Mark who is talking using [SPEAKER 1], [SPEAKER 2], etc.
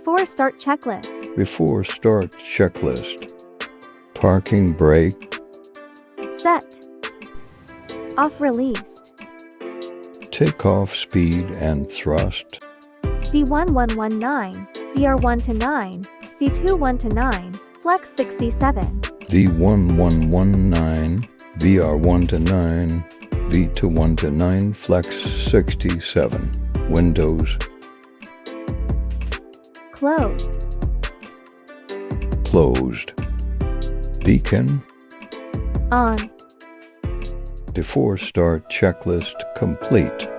[SPEAKER 1] Before start checklist.
[SPEAKER 2] Before start checklist. Parking brake.
[SPEAKER 1] Set. Off released.
[SPEAKER 2] Takeoff speed and thrust.
[SPEAKER 1] V1119, VR1 to 9, V21 to 9, Flex 67.
[SPEAKER 2] V1119, VR1 to 9, V21 to 9, Flex 67. Windows.
[SPEAKER 1] Closed.
[SPEAKER 2] Closed. Beacon.
[SPEAKER 1] On.
[SPEAKER 2] Before start checklist complete.